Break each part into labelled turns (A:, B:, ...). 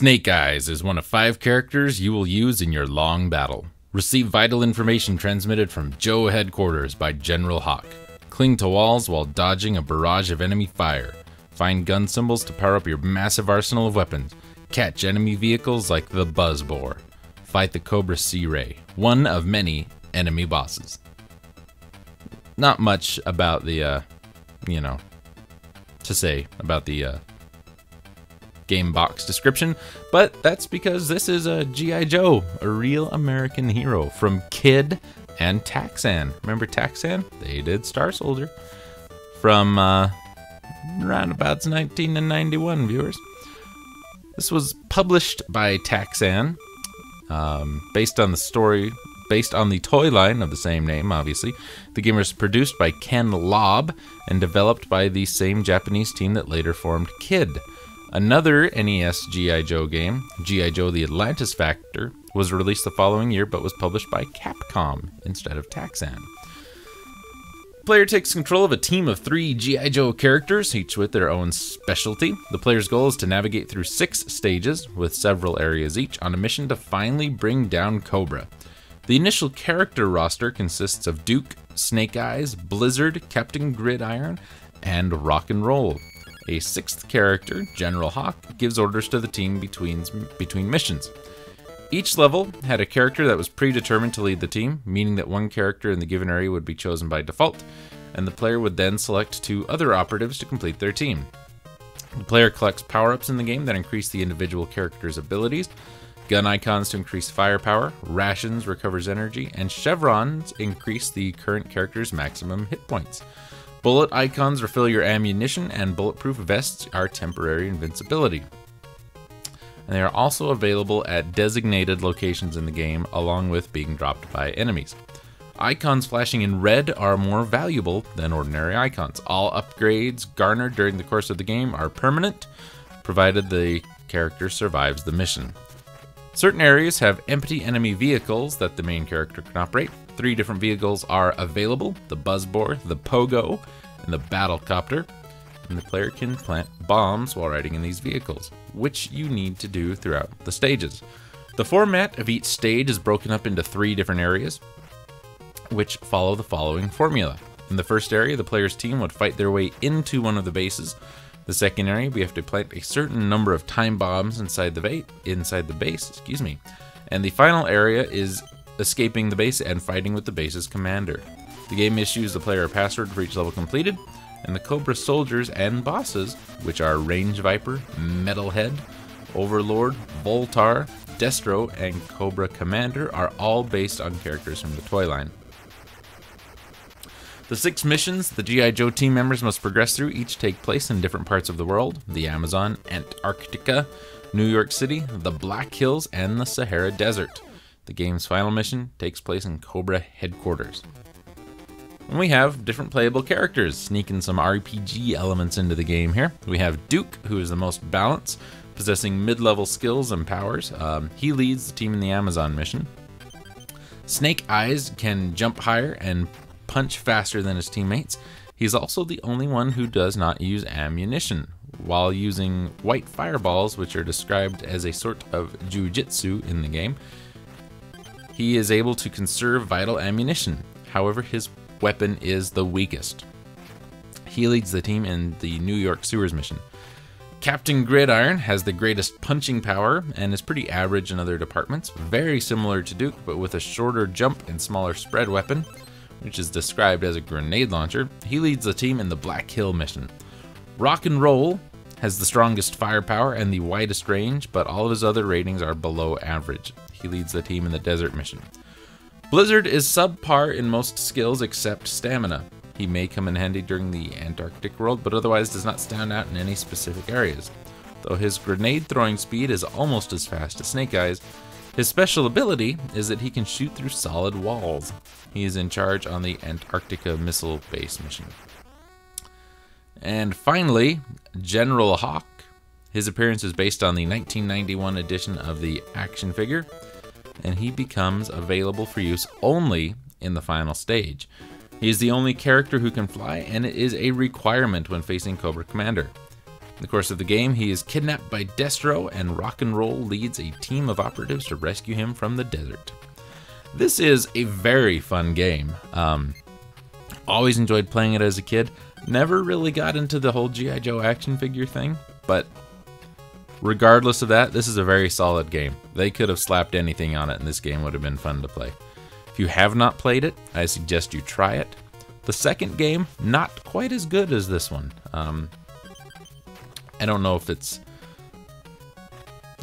A: Snake Eyes is one of 5 characters you will use in your long battle. Receive vital information transmitted from Joe headquarters by General Hawk. Cling to walls while dodging a barrage of enemy fire. Find gun symbols to power up your massive arsenal of weapons. Catch enemy vehicles like the BuzzBoar. Fight the Cobra SeaRay, one of many enemy bosses. Not much about the, to say about the game box description, but that's because this is a G.I. Joe, a real American hero from Kid and Taxan. Remember Taxan? They did Star Soldier from roundabouts 1991, viewers. This was published by Taxan, based on the toy line of the same name, obviously. The game was produced by Ken Lobb and developed by the same Japanese team that later formed Kid. Another NES G.I. Joe game, G.I. Joe The Atlantis Factor, was released the following year but was published by Capcom instead of Taxan. The player takes control of a team of 3 G.I. Joe characters, each with their own specialty. The player's goal is to navigate through 6 stages, with several areas each, on a mission to finally bring down Cobra. The initial character roster consists of Duke, Snake Eyes, Blizzard, Captain Gridiron, and Rock and Roll. A 6th character, General Hawk, gives orders to the team between missions. Each level had a character that was predetermined to lead the team, meaning that one character in the given area would be chosen by default, and the player would then select 2 other operatives to complete their team. The player collects power-ups in the game that increase the individual character's abilities, gun icons to increase firepower, rations recovers energy, and chevrons increase the current character's maximum hit points. Bullet icons refill your ammunition, and bulletproof vests are temporary invincibility. And they are also available at designated locations in the game, along with being dropped by enemies. Icons flashing in red are more valuable than ordinary icons. All upgrades garnered during the course of the game are permanent, provided the character survives the mission. Certain areas have empty enemy vehicles that the main character can operate. 3 different vehicles are available: the BuzzBoar, the Pogo, and the Battlecopter. And the player can plant bombs while riding in these vehicles, which you need to do throughout the stages. The format of each stage is broken up into 3 different areas, which follow the following formula. In the first area, the player's team would fight their way into one of the bases. The second area, we have to plant a certain number of time bombs inside the base, And the final area is escaping the base and fighting with the base's commander. The game issues the player a password for each level completed, and the Cobra soldiers and bosses, which are Range Viper, Metalhead, Overlord, Voltar, Destro, and Cobra Commander, are all based on characters from the toy line. The 6 missions the G.I. Joe team members must progress through each take place in different parts of the world: the Amazon, Antarctica, New York City, the Black Hills, and the Sahara Desert. The game's final mission takes place in Cobra headquarters. And we have different playable characters, sneaking some RPG elements into the game here. We have Duke, who is the most balanced, possessing mid-level skills and powers. He leads the team in the Amazon mission. Snake Eyes can jump higher and punch faster than his teammates. He's also the only one who does not use ammunition, while using white fireballs, which are described as a sort of jujitsu in the game. He is able to conserve vital ammunition. However, his weapon is the weakest. He leads the team in the New York sewers mission. Captain Gridiron has the greatest punching power and is pretty average in other departments. Very similar to Duke, but with a shorter jump and smaller spread weapon, which is described as a grenade launcher. He leads the team in the Black Hill mission. Rock and Roll has the strongest firepower and the widest range, but all of his other ratings are below average. He leads the team in the desert mission. Blizzard is subpar in most skills except stamina. He may come in handy during the Antarctic world, but otherwise does not stand out in any specific areas. Though his grenade throwing speed is almost as fast as Snake Eyes, his special ability is that he can shoot through solid walls. He is in charge on the Antarctica missile base mission. And finally, General Hawk. His appearance is based on the 1991 edition of the action figure, and he becomes available for use only in the final stage. He is the only character who can fly, and it is a requirement when facing Cobra Commander. In the course of the game, he is kidnapped by Destro, and Rock and Roll leads a team of operatives to rescue him from the desert. This is a very fun game. Always enjoyed playing it as a kid. Never really got into the whole G.I. Joe action figure thing, but regardless of that, this is a very solid game. They could have slapped anything on it, and this game would have been fun to play. If you have not played it, I suggest you try it. The second game, not quite as good as this one. I don't know if it's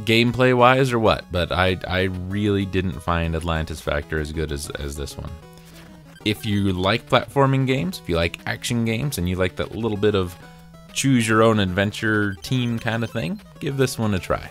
A: gameplay-wise or what, but I really didn't find Atlantis Factor as good as this one. If you like platforming games, if you like action games, and you like that little bit of choose-your-own-adventure team kind of thing, give this one a try.